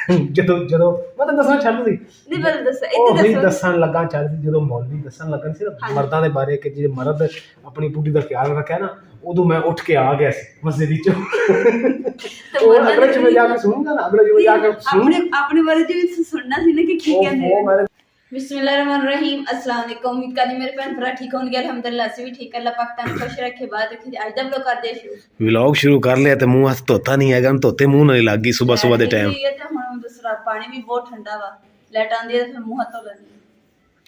ਜਦੋਂ ਜਦੋਂ ਮੈਂ ਤਾਂ ਦੱਸਣਾ ਛੱਡ ਸੀ ਨਹੀਂ ਬਲ ਦੱਸ ਉਹ ਇੱਥੇ ਵੀ ਦੱਸੋ ਦੱਸਣ ਲੱਗਾ ਚੱਲ ਸੀ ਜਦੋਂ ਮੌਲਵੀ ਦੱਸਣ ਲੱਗਾ ਸੀ ਨਾ ਮਰਦਾਂ ਦੇ ਬਾਰੇ ਕਿ ਜਿਹੜੇ ਮਰਦ ਆਪਣੀ ਬੁੱਢੀ ਦਾ ਖਿਆਲ ਰੱਖਿਆ ਨਾ ਉਦੋਂ ਮੈਂ ਉੱਠ ਕੇ ਆ ਗਿਆ ਸੀ ਮਸਜਿਦ ਵਿੱਚੋਂ ਉਹ ਅਗਲੇ ਚ ਮੈਂ ਜਾ ਕੇ ਸੁਣੂਗਾ ਨਾ ਅਗਲੇ ਚ ਮੈਂ ਜਾ ਕੇ ਆਪਣੇ ਬਾਰੇ ਜੀ ਸੁਣਨਾ ਸੀ ਨਾ ਕਿ ਕੀ ਕਹਿੰਦੇ ਉਹ ਮੈਂ बिस्मिल्लाहिर्रहमानिर्रहीम अस्सलाम वालेकुम। उम्मीद करती मेरे भैन भरा ठीक होंगे, अल्हम्दुलिल्लाह से भी ठीक है। अल्लाह पाक तन खुश रखे। बाद रखी आज दम लोग कर दे ਵਲੌਗ ਸ਼ੁਰੂ ਕਰ ਲਿਆ ਤੇ ਮੂੰਹ ਹੱਥ ਧੋਤਾ ਨਹੀਂ ਹੈਗਾ ਧੋਤੇ ਮੂੰਹ ਨਾਲ ਲੱਗ ਗਈ ਸਵੇਰ ਸਵੇਰ ਦੇ ਟਾਈਮ ਇਹ ਤੇ ਹੁਣ ਦੂਸਰਾ ਪਾਣੀ ਵੀ ਬਹੁਤ ਠੰਡਾ ਵਾ ਲਾਈਟ ਆਂਦੀ ਹੈ ਤੇ ਫਿਰ ਮੂੰਹ ਹੱਥ ਧੋ ਲੈਂਦੇ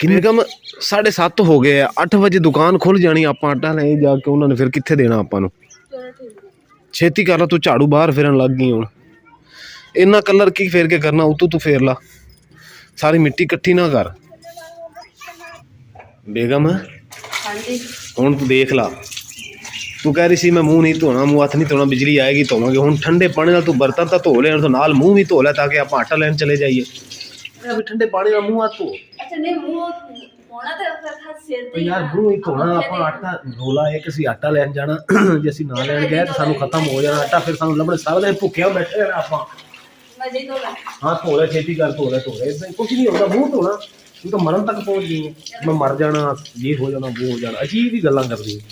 ਕਿੰਨੇ ਕਮ 7:30 ਹੋ ਗਏ ਆ 8 ਵਜੇ ਦੁਕਾਨ ਖੁੱਲ ਜਾਣੀ ਆਪਾਂ ਆਟਾ ਲੈ ਜਾ ਕੇ ਉਹਨਾਂ ਨੇ ਫਿਰ ਕਿੱਥੇ ਦੇਣਾ ਆਪਾਂ ਨੂੰ ਛੇਤੀ ਕਰ ਲਾ ਤੂੰ ਝਾੜੂ ਬਾਹਰ ਫੇਰਨ ਲੱਗ ਗਈ ਹੁਣ ਇੰਨਾ ਕਲਰ ਕੀ ਫੇਰ ਕੇ ਕਰਨਾ ਉਤੋਂ ਤੂੰ ਫੇਰ ਲਾ ਸਾਰੀ ਮਿੱਟੀ ਇਕੱਠੀ ਨਾ ਕਰ ਬੇਗਮ ਹਾਂਜੀ ਹੁਣ ਤੂੰ ਦੇਖ ਲਾ ਤੂੰ ਕਹਿ ਰਹੀ ਸੀ ਮੈਂ ਮੂੰਹ ਨਹੀਂ ਧੋਣਾ ਮੂੰਹ ਹੱਥ ਨਹੀਂ ਧੋਣਾ ਬਿਜਲੀ ਆਏਗੀ ਧੋਵਾਂਗੇ ਹੁਣ ਠੰਡੇ ਪਾਣੀ ਨਾਲ ਤੂੰ ਬਰਤਨ ਤਾਂ ਧੋ ਲੈਣ ਤੋਂ ਨਾਲ ਮੂੰਹ ਵੀ ਧੋ ਲੈ ਤਾਂ ਕਿ ਆਪਾਂ ਆਟਾ ਲੈਣ ਚਲੇ ਜਾਈਏ ਮੈਂ ਵੀ ਠੰਡੇ ਪਾਣੀ ਨਾਲ ਮੂੰਹ ਹੱਥ ਧੋ ਅੱਛਾ ਨਹੀਂ ਮੂੰਹ ਹੋਣਾ ਤੇ ਫਿਰ ਸਿਰ ਤੇ ਯਾਰ ਮੂੰਹ ਹੀ ਧੋਣਾ ਆਪਾਂ ਆਟਾ ਰੋਲਾ ਹੈ ਕਿ ਅਸੀਂ ਆਟਾ ਲੈਣ ਜਾਣਾ ਜੇ ਅਸੀਂ ਨਾ ਲੈਣ ਗਏ ਤਾਂ ਸਾਨੂੰ ਖਤਮ ਹੋ ਜਾਣਾ ਆਟਾ ਫਿਰ ਸਾਨੂੰ ਲੱਭਣਾ ਸਾਰਾ ਦਿਨ ਭੁੱਖਿਆ ਬੈਠੇ ਰਹਿਣਾ ਆਪਾਂ ਮਜ਼ੇ ਧੋ ਲੈ ਹਾਂ ਧੋ ਲੈ ਛੇਤੀ ਕਰ ਧੋ ਲੈ ਇਦਾਂ ਕੁਝ ਨਹੀਂ ਹੁੰਦਾ ਮੂੰਹ ਧੋਣਾ ਤੂੰ ਤਾਂ ਮਰਨ ਤੱਕ ਪਹੁੰਚ ਗਈ ਹੈ ਮੈਂ ਮਰ ਜਾਣਾ ਇਹ ਹੋ ਜਾਣਾ ਉਹ ਹੋ ਜਾਣਾ ਅਜੀਬ ਹੀ ਗੱਲਾਂ ਕਰਦੀ ਹੈ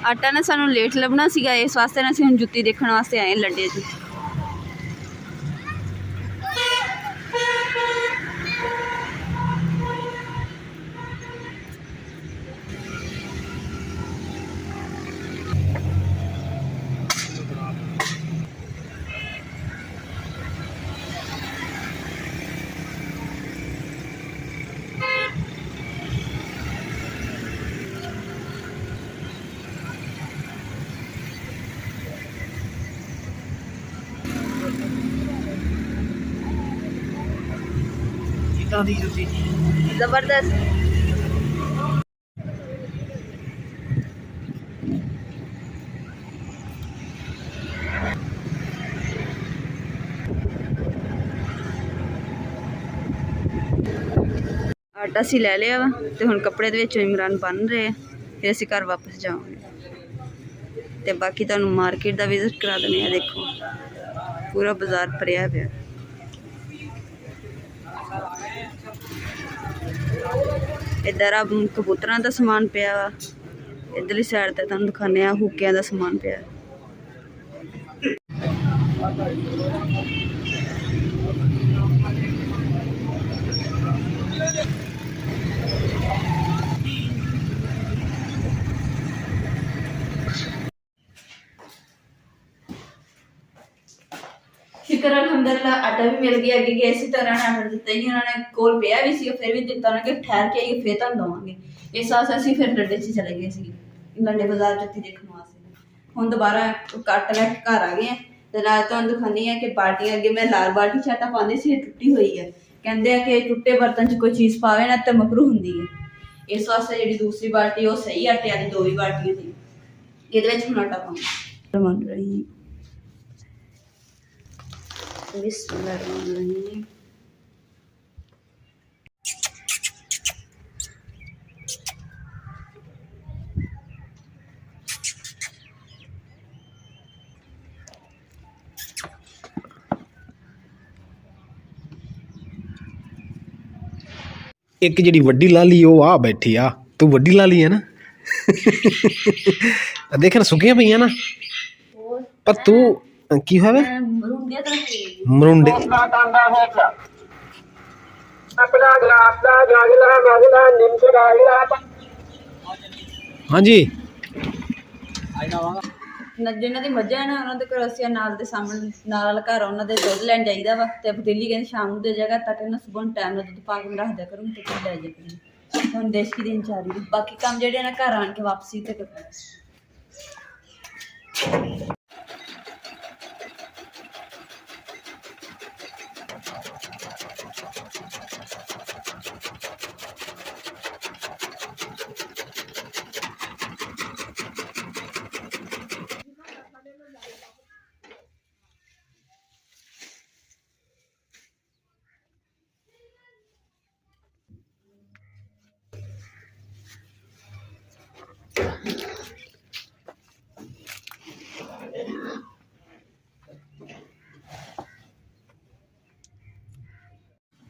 ਆਟਾ ਨਾ ਸਾਨੂੰ ਲੇਟ ਲੱਭਣਾ ਸੀਗਾ ਇਸ ਵਾਸਤੇ ਨਾ ਅਸੀਂ ਹੁਣ ਜੁੱਤੀ ਦੇਖਣ ਵਾਸਤੇ ਆਏ ਲੱਡੇ 'ਚ ਦੀ ਜੁੱਤੀ ਜ਼ਬਰਦਸਤ ਆਟਾ ਅਸੀਂ ਲੈ ਲਿਆ ਵਾ ਤੇ ਹੁਣ ਕੱਪੜੇ ਦੇ ਵਿੱਚ ਇਮਰਾਨ ਬੰਨ ਰਹੇ ਆ ਫਿਰ ਅਸੀਂ ਘਰ ਵਾਪਸ ਜਾਵਾਂਗੇ ਤੇ ਬਾਕੀ ਤੁਹਾਨੂੰ ਮਾਰਕੀਟ ਦਾ ਵਿਜ਼ਿਟ ਕਰਾ ਦਿੰਦੇ ਆ ਦੇਖੋ ਪੂਰਾ ਬਾਜ਼ਾਰ ਭਰਿਆ ਪਿਆ ਇੱਧਰ ਆ ਕਬੂਤਰਾਂ ਦਾ ਸਮਾਨ ਪਿਆ ਵਾ ਇੱਧਰਲੀ ਸਾਈਡ ਤੇ ਤੁਹਾਨੂੰ ਦਿਖਾਉਂਦੇ ਆ ਹੁੱਕਿਆਂ ਦਾ ਸਮਾਨ ਪਿਆ ਸ਼ੁਕਰ ਅਲਹਮਦੁਲਿਲਾ ਆਟਾ ਵੀ ਮਿਲ ਗਿਆ ਅੱਗੇ ਗਏ ਸੀ ਤਾਂ ਉਹਨਾਂ ਨੇ ਆਰਡਰ ਦਿੱਤਾ ਹੀ ਉਹਨਾਂ ਨੇ ਕੋਲ ਪਿਆ ਵੀ ਸੀ ਫਿਰ ਵੀ ਦਿੱਤਾ ਉਹਨਾਂ ਕਿ ਠਹਿਰ ਕੇ ਆਈਏ ਫਿਰ ਤੁਹਾਨੂੰ ਦਵਾਂਗੇ ਇਸ ਵਾਸਤੇ ਅਸੀਂ ਫਿਰ ਲੱਡੇ 'ਚ ਚਲੇ ਗਏ ਸੀ ਲੱਡੇ ਬਾਜ਼ਾਰ ਜੁੱਤੀ ਦੇਖਣ ਵਾਸਤੇ ਹੁਣ ਦੁਬਾਰਾ ਕੱਟ ਲੈ ਕੇ ਘਰ ਆ ਗਏ ਤੇ ਨਾਲ ਤੁਹਾਨੂੰ ਦਿਖਾਉਂਦੀ ਹਾਂ ਕਿ ਬਾਲਟੀਆਂ ਅੱਗੇ ਮੈਂ ਲਾਲ ਬਾਲਟੀ 'ਚ ਆਟਾ ਪਾਉਂਦੀ ਸੀ ਇਹ ਟੁੱਟੀ ਹੋਈ ਹੈ ਕਹਿੰਦੇ ਆ ਕਿ ਟੁੱਟੇ ਬਰਤਨ 'ਚ ਕੋਈ ਚੀਜ਼ ਪਾਵੇ ਨਾ ਤਾਂ ਮਕਰੂ ਹੁੰਦੀ ਹੈ ਇਸ ਵਾਸਤੇ ਜਿਹੜੀ ਦੂਸਰੀ ਬਾਲਟੀ ਉਹ ਸਹੀ ਆਟੇ ਵਾਲੀ ਦੋ ਵੀ ਬਾਲਟੀਆਂ ਸੀ ਇਹਦੇ ਵਿੱਚ ਹੁਣ ਆਟਾ ਪਾਉਂਗਾ ਬਣ ਰਹੀ बिस्मिल्लाहिर्रहमानिर्रहीम ਇੱਕ ਜਿਹੜੀ ਵੱਡੀ ਲਾਲੀ ਉਹ ਆ ਬੈਠੀ ਆ ਤੂੰ ਵੱਡੀ ਲਾਲੀ ਹੈ ਨਾ ਦੇਖ ਨਾ ਸੁੱਕੀਆਂ ਪਈਆਂ ਨਾ ਪਰ ਤੂੰ ਕੀ ਹੋਇਆ ਮਰੁੰਡੇ ਹਾਂਜੀ ਜਿਹਨਾਂ ਦੀ ਮੱਝਾਂ ਨਾ ਉਹਨਾਂ ਦੇ ਘਰ ਅਸੀਂ ਨਾਲ ਦੇ ਸਾਹਮਣੇ ਨਾਲ ਵਾਲਾ ਘਰ ਉਹਨਾਂ ਦੇ ਦੁੱਧ ਲੈਣ ਜਾਈਦਾ ਵਾ ਤੇ ਪਤੀਲੀ ਕਹਿੰਦੇ ਸ਼ਾਮ ਨੂੰ ਦੇ ਜਾਏਗਾ ਤਾਂ ਕਿ ਨਾ ਸੁਬਹ ਟਾਈਮ ਨਾਲ ਦੁੱਧ ਪਾ ਕੇ ਰੱਖ ਦਿਆ ਕਰੂੰ ਤੇ ਲੈ ਜਾ ਕਰੂੰ ਹੁਣ ਦੇਸ਼ ਕੀ ਦਿਨ ਚਾਹ ਰਹੀ ਬਾਕੀ ਕੰਮ ਜਿਹੜੇ ਨਾ ਘਰ ਆਣ ਕੇ ਵਾਪਸੀ ਤੇ ਕਰਨਾ।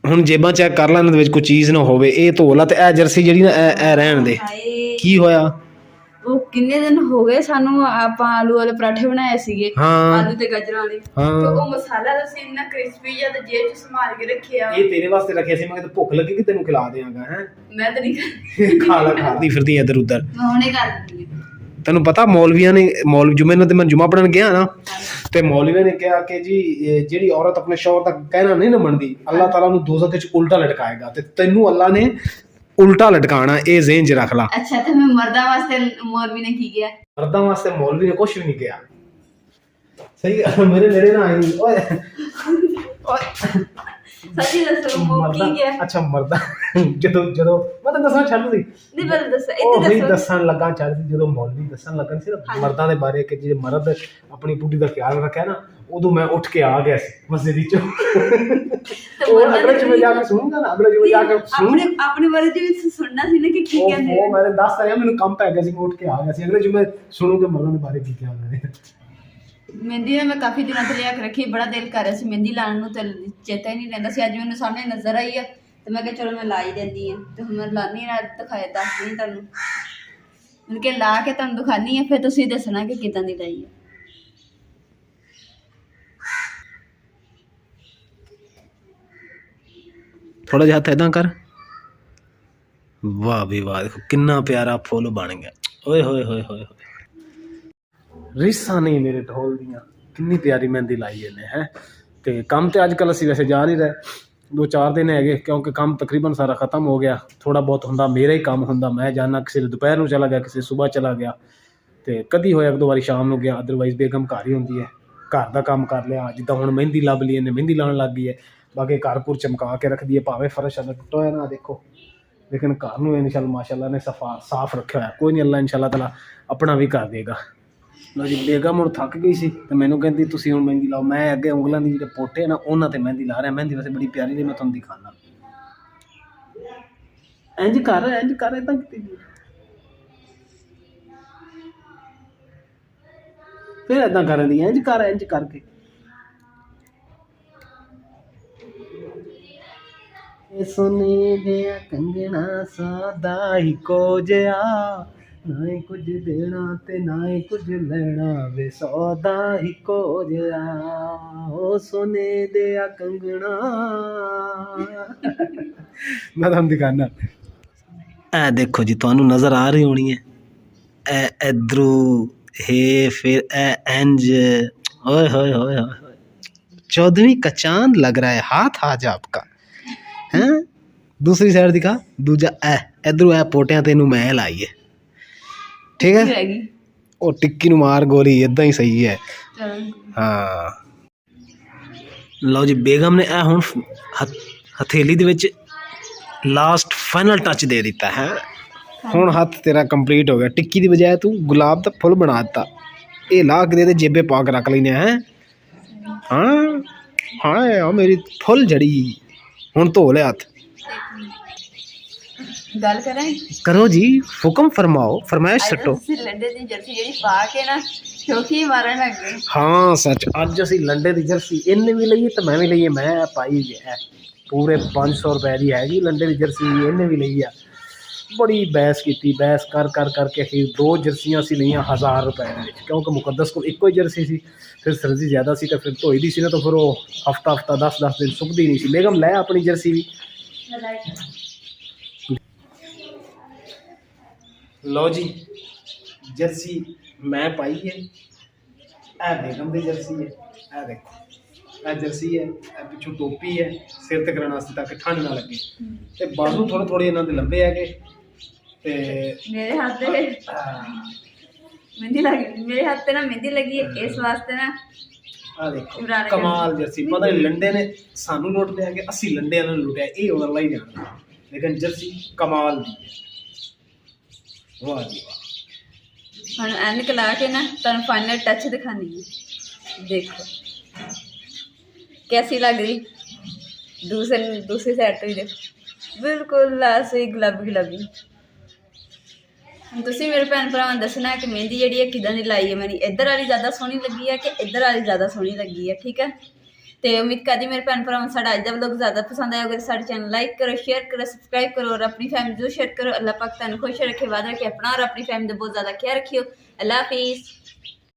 ਹੁਣ ਜੇਬਾਂ ਚੈੱਕ ਕਰ ਲੈ, ਇਹਨਾਂ ਦੇ ਵਿੱਚ ਕੋਈ ਚੀਜ਼ ਨਾ ਹੋਵੇ। ਇਹ ਧੋ ਲਾ ਤੇ ਇਹ ਜਰਸੀ ਜਿਹੜੀ ਨਾ ਇਹ ਰਹਿਣ ਦੇ। ਹਾਏ ਕੀ ਹੋਇਆ? ਉਹ ਕਿੰਨੇ ਦਿਨ ਹੋ ਗਏ ਸਾਨੂੰ, ਆਪਾਂ ਆਲੂ ਵਾਲੇ ਪਰਾਠੇ ਬਣਾਏ ਸੀਗੇ, ਹਾਂ। ਆਲੂ ਤੇ ਗਾਜਰਾਂ ਵਾਲੇ, ਹਾਂ। ਤੇ ਉਹ ਮਸਾਲਾ ਤੁਸੀਂ ਇੰਨਾ ਕ੍ਰਿਸਪੀ ਜਿਹਾ ਤੇ ਜੇਬ 'ਚ ਸੰਭਾਲ ਕੇ ਰੱਖਿਆ। ਇਹ ਤੇਰੇ ਵਾਸਤੇ ਰੱਖਿਆ ਸੀ, ਮੈਂ ਕਿਹਾ ਭੁੱਖ ਲੱਗੀ ਕਿ ਤੈਨੂੰ ਖਿਲਾ ਦੇਵਾਂਗਾ। ਹੈ ਮੈਂ ਤਾਂ ਨਹੀਂ ਖਾ ਲਾ, ਖਾਦੀ ਫਿਰਦੀ ਇੱਧਰ ਉੱਧਰ। ਮੈਂ ਹੁਣੇ ਕਰ ਦਿੰਦੀ ਹਾਂ। ਤੈਨੂੰ ਪਤਾ ਮੌਲਵੀਆਂ ਨੇ, ਮੌਲਵੀ ਜੁਮੇ ਨੂੰ ਤੇ ਮੈਂ ਜੁਮਾ ਪੜਨ ਗਿਆ ਨਾ, ਤੇ ਮੌਲਵੀਆਂ ਨੇ ਕਿਹਾ ਕਿ ਜੀ ਇਹ ਜਿਹੜੀ ਔਰਤ ਆਪਣੇ ਸ਼ੌਹਰ ਦਾ ਕਹਿਣਾ ਨਹੀਂ ਨਾ ਮੰਨਦੀ, ਅੱਲਾਹ ਤਾਲਾ ਨੂੰ ਦੋਜ਼ਖ ਵਿੱਚ ਉਲਟਾ ਲਟਕਾਏਗਾ, ਤੇ ਤੈਨੂੰ ਅੱਲਾਹ ਨੇ ਉਲਟਾ ਲਟਕਾਣਾ। ਇਹ ਜ਼ਿਹਨ 'ਚ ਰੱਖ ਲਾ। ਅੱਛਾ, ਤੇ ਮੈਂ ਮਰਦਾਂ ਵਾਸਤੇ ਮੌਲਵੀ ਨੇ ਕੀ ਕਿਹਾ? ਮਰਦਾਂ ਵਾਸਤੇ ਮੌਲਵੀ ਨੇ ਕੁਝ ਵੀ ਨਹੀਂ ਕਿਹਾ। ਸਹੀ ਮੇਰੇ ਨੇੜੇ ਨਾ ਆਈ। ਓਏ ਸੱਚੀ ਦੱਸੋ ਉਹ ਕੀ ਕਿਹਾ? ਅੱਛਾ ਮਰਦਾ ਜਦੋਂ ਮੈਂ ਤਾਂ ਦੱਸਣਾ ਚਾਹੁੰਦੀ ਸੀ। ਨਹੀਂ ਪਰ ਦੱਸੋ, ਉਹ ਇੱਥੇ ਹੀ ਦੱਸੋ। ਦੱਸਣ ਲੱਗਾ ਚਾਹੀਦੀ, ਜਦੋਂ ਮੌਲਵੀ ਦੱਸਣ ਲੱਗਾ ਸੀ ਨਾ ਮਰਦਾਂ ਦੇ ਬਾਰੇ ਕਿ ਜੇ ਮਰਦ ਆਪਣੀ ਬੁੱਢੀ ਦਾ ਖਿਆਲ ਰੱਖਿਆ ਨਾ, ਉਦੋਂ ਮੈਂ ਉੱਠ ਕੇ ਆ ਗਿਆ ਸੀ ਮਸਜਿਦ ਵਿੱਚੋਂ। ਉਹ ਅਗਲੇ ਜੁਮੇ ਜਾ ਕੇ ਸੁਣੂਗਾ ਨਾ, ਅਗਲੇ ਜੁਮੇ ਜਾ ਕੇ ਆਪਣੇ ਬਾਰੇ ਜੀ ਸੁਣਨਾ ਸੀ ਨਾ ਕਿ ਕੀ ਕਹਿੰਦੇ। ਉਹ ਮੈਂ ਦੱਸ ਰਿਹਾ, ਮੈਨੂੰ ਕੰਮ ਪੈ ਗਿਆ ਸੀ, ਮੈਂ ਉੱਠ ਕੇ ਆ ਗਿਆ ਸੀ। ਅਗਲੇ ਜੁਮੇ ਸੁਣੂਗੇ ਮਰਦਾਂ ਦੇ ਬਾਰੇ ਕੀ ਕਿਹਾ ਉਹਨਾਂ ਨੇ। ਮਹਿੰਦੀ ਨਾ ਮੈਂ ਕਾਫੀ ਦਿਨਾਂ ਤੋਂ ਲਿਆ ਕੇ ਰੱਖੀ, ਬੜਾ ਦਿਲ ਕਰ ਰਿਹਾ ਸੀ ਮਹਿੰਦੀ ਲਾਉਣ ਨੂੰ, ਤੇ ਚੇਤਾ ਹੀ ਨਹੀਂ ਰਹਿੰਦਾ ਸੀ। ਅੱਜ ਮੈਨੂੰ ਸਾਹਮਣੇ ਨਜ਼ਰ ਆਈ ਆ, ਤੇ ਮੈਂ ਕਿਹਾ ਚਲੋ ਮੈਂ ਲਾ ਹੀ ਦਿੰਦੀ ਆ। ਤੇ ਹੁਣ ਮੈਂ ਲਾਉਂਦੀ ਹਾਂ, ਦਿਖਾਇਆ ਦੱਸਦੀ ਤੁਹਾਨੂੰ, ਮਤਲਬ ਕਿ ਲਾ ਕੇ ਤੁਹਾਨੂੰ ਦਿਖਾਉਂਦੀ ਆ, ਫਿਰ ਤੁਸੀਂ ਦੱਸਣਾ ਕਿ ਕਿੱਦਾਂ ਦੀ ਲਾਈ ਆ। ਥੋੜਾ ਜਿਹਾ ਹੱਥ ਏਦਾਂ ਕਰ। ਵਾਹ ਵੀ ਵਾਹ, ਦੇਖੋ ਕਿੰਨਾ ਪਿਆਰਾ ਫੁੱਲ ਬਣ ਗਿਆ। ਓਏ ਹੋਏ ਹੋਏ ਹੋਏ ਹੋਏ, ਰੀਸਾਂ ਨਹੀਂ ਮੇਰੇ ਢੋਲ ਦੀਆਂ। ਕਿੰਨੀ ਪਿਆਰੀ ਮਹਿੰਦੀ ਲਾਈ ਇਹਨੇ ਹੈ। ਤੇ ਕੰਮ ਤੇ ਅੱਜ ਕੱਲ੍ਹ ਅਸੀਂ ਵੈਸੇ ਜਾ ਨਹੀਂ ਰਹੇ, 2-4 ਦਿਨ ਹੈਗੇ, ਕਿਉਂਕਿ ਕੰਮ ਤਕਰੀਬਨ ਸਾਰਾ ਖਤਮ ਹੋ ਗਿਆ। ਥੋੜਾ ਬਹੁਤ ਹੁੰਦਾ ਮੇਰਾ ਹੀ ਕੰਮ ਹੁੰਦਾ, ਮੈਂ ਜਾਣਾ ਕਿਸੇ ਦੁਪਹਿਰ ਨੂੰ ਚਲਾ ਗਿਆ, ਕਿਸੇ ਸੁਬਾਹ ਚਲਾ ਗਿਆ, ਤੇ ਕਦੀ ਹੋਇਆ 1-2 ਵਾਰੀ ਸ਼ਾਮ ਨੂੰ ਗਿਆ। ਅਦਰਵਾਈਜ਼ ਬੇਗਮ ਘਰ ਹੀ ਹੁੰਦੀ ਹੈ, ਘਰ ਦਾ ਕੰਮ ਕਰ ਲਿਆ। ਜਿੱਦਾਂ ਹੁਣ ਮਹਿੰਦੀ ਲੱਭ ਲਈ, ਇਹਨੇ ਮਹਿੰਦੀ ਲਾਉਣ ਲੱਗ ਗਈ ਹੈ। ਬਾਕੀ ਘਰ ਘੁਰ ਚਮਕਾ ਕੇ ਰੱਖਦੀ ਹੈ, ਭਾਵੇਂ ਫਰਸ਼ ਅਗਰ ਟੁੱਟਾ ਹੋਇਆ ਨਾ ਦੇਖੋ, ਲੇਕਿਨ ਘਰ ਨੂੰ ਇਨਸ਼ਾਅੱਲਾ ਮਾਸ਼ਾਅੱਲਾ ਨੇ ਸਾਫ਼ ਰੱਖਿਆ ਹੋਇਆ। ਕੋਈ ਨਹੀਂ, ਅੱਲਾ ਇਨਸ਼ਾਅੱਲਾ ਤਾਲਾ ਆਪਣਾ ਵੀ ਕਰ ਦੇਗਾ। ਲਓ ਜੀ, ਬੇਗਮ ਹੁਣ ਥੱਕ ਗਈ ਸੀ, ਤੇ ਮੈਨੂੰ ਕਹਿੰਦੀ ਤੁਸੀਂ ਹੁਣ ਮਹਿੰਦੀ ਲਾਓ। ਮੈਂ ਅੱਗੇ ਉਂਗਲਾਂ ਦੀ ਜਿਹੜੇ ਪੋਟੇ ਨਾ ਉਹਨਾਂ 'ਤੇ ਮਹਿੰਦੀ ਲਾ ਰਿਹਾ। ਮਹਿੰਦੀ ਵੈਸੇ ਬੜੀ ਪਿਆਰੀ ਜੀ, ਮੈਂ ਤੁਹਾਨੂੰ ਦਿਖਾਉਣਾ। ਇੰਝ ਕਰ ਇੱਦਾਂ ਕੀਤੀ ਫਿਰ ਇੱਦਾਂ ਕਰਨ ਦੀ, ਇੰਝ ਕਰਕੇ। ਇਹ ਸੋਨੇ ਦਿਆ ਕੰਗਣਾ ਸਾਦਾ ਇੱਕੋ ਜਿਹਾ, ਨਾ ਹੀ ਕੁਝ ਦੇਣਾ ਤੇ ਨਾ ਹੀ ਕੁਝ ਲੈਣਾ ਵੇ, ਸੌਦਾ ਇੱਕੋ ਜਿਹਾ। ਉਹ ਸੋਨੇ ਦਿਆ ਕੰਗਣਾ। ਮੈਂ ਤੁਹਾਨੂੰ ਦਿਖਾਣਾ। ਇਹ ਦੇਖੋ ਜੀ, ਤੁਹਾਨੂੰ ਨਜ਼ਰ ਆ ਰਹੀ ਹੋਣੀ ਹੈ। ਇਹ ਇਧਰੋਂ है, फिर इंज। ओए होए होए होए, 14वीं का चांद लग रहा है, हाथ आज आपका हैं। दूसरी साइड दिखा, दूजा इधरों ए पोटियां तेनू मैं लाई है, ठीक है। ਉਹ ਟਿੱਕੀ ਨੂੰ ਮਾਰ ਗੋਲੀ, ਇਦਾਂ ਹੀ ਸਹੀ ਹੈ। ਹਾਂ ਲਓ ਜੀ, ਬੇਗਮ ਨੇ ਇਹ ਹੁਣ ਹਥੇਲੀ ਦੇ ਵਿੱਚ ਲਾਸਟ ਫਾਈਨਲ ਟੱਚ ਦੇ ਦਿੱਤਾ ਹੈ। ਹੁਣ ਹੱਥ ਤੇਰਾ ਕੰਪਲੀਟ ਹੋ ਗਿਆ। ਟਿੱਕੀ ਦੀ ਬਜਾਏ ਤੂੰ ਗੁਲਾਬ ਦਾ ਫੁੱਲ ਬਣਾ ਦਿੱਤਾ। ਇਹ ਲਾ ਕੇ ਦੇ ਜੇਬੇ ਪਾ ਕੇ ਰੱਖ ਲੈਨੇ ਹੈ। ਹਾਂ ਹਾਂ, ਮੇਰੀ ਫੁੱਲ ਜੜੀ। ਹੁਣ ਧੋ ਲਿਆ ਹੱਥ। ਗੱਲ ਕਰਾਂ? ਕਰੋ ਜੀ, ਹੁਕਮ ਫਰਮਾਓ, ਫਰਮਾਇਸ਼ ਛੱਟੋ। ਲੰਡੇ ਦੀ ਜਰਸੀ ਜਿਹੜੀ ਪਾ ਕੇ ਨਾ ਸ਼ੌਕੀ ਮਾਰਨ ਲੱਗ ਗਏ। ਹਾਂ ਸੱਚ, ਅੱਜ ਅਸੀਂ ਲੰਡੇ ਦੀ ਜਰਸੀ ਇਹਨੇ ਵੀ ਲਈਏ ਤੇ ਮੈਂ ਵੀ ਲਈਏ। ਮੈਂ ਪਾਈ ਹੈ ਪੂਰੇ 500 ਰੁਪਏ ਦੀ ਹੈਗੀ ਲੰਡੇ ਦੀ ਜਰਸੀ, ਇਹਨੇ ਵੀ ਲਈ ਆ। ਬੜੀ ਬਹਿਸ ਕੀਤੀ, ਬਹਿਸ ਕਰ ਕਰਕੇ ਅਖੀਰ 2 ਜਰਸੀਆਂ ਅਸੀਂ ਲਈਆਂ 1000 ਰੁਪਏ ਦੇ ਵਿੱਚ, ਕਿਉਂਕਿ ਮੁਕੱਦਸ ਕੋਲ ਇੱਕੋ ਹੀ ਜਰਸੀ ਸੀ। ਫਿਰ ਸਰਦੀ ਜ਼ਿਆਦਾ ਸੀ, ਤਾਂ ਫਿਰ ਧੋਈ ਦੀ ਸੀ ਨਾ, ਤਾਂ ਫਿਰ ਉਹ ਹਫਤਾ 10 ਦਿਨ ਸੁੱਕਦੀ ਨਹੀਂ ਸੀ। ਬੇਗਮ ਲੈ ਆਪਣੀ ਜਰਸੀ ਵੀ। ਲਓ ਜੀ, ਜਰਸੀ ਮੈਂ ਪਾਈ ਹੈ। ਇਹ ਬੇਗਮ ਦੀ ਜਰਸੀ ਹੈ। ਇਹ ਦੇਖੋ जर्सी है पिछू टोपी है सिर ते कराने वास्ते ताकि ठंड ना लगे ते बाजू थोड़े थोड़े इन्हां दे लंबे है ते मेरे हाथ पे मेहंदी लगी, मेरे हाथ पे ना मेहंदी लगी है इस वास्ते ना। आ देखो कमाल जर्सी पता नहीं लंडे ने सानू लुट लिया कि असि लंडे वाले लुटिया ये हुन अल्लाह ही जानदा लेकिन जर्सी कमाल दी है वाह जी वाह। हम एनक ला के ना तुम फाइनल टच दिखानी है देखो कैसी लग रही दूसरी साइड तो ही देखो बिल्कुल ऐसे गुलाबी गुलाबी। तुसी मेरे भैन भरावां दसना कि मेहंदी जी है किदां दी लाई है मैंने इधर वाली ज़्यादा सोहनी लगी है कि इधर वाली ज़्यादा सोहनी लगी है ठीक है। तो उम्मीद करती मेरे भैन भरावां साढ़ा अज दा व्लॉग ज़्यादा पसंद आया अगर साढ़े चैनल लाइक करो शेयर करो सबसक्राइब करो और अपनी फैमिली जो शेयर करो। अल्लाह पाक तुहानू खुश रखे वादा रखे अपना और अपनी फैमिली का बहुत ज़्यादा ख्याल रखियो। अल्लाह हाफिज़।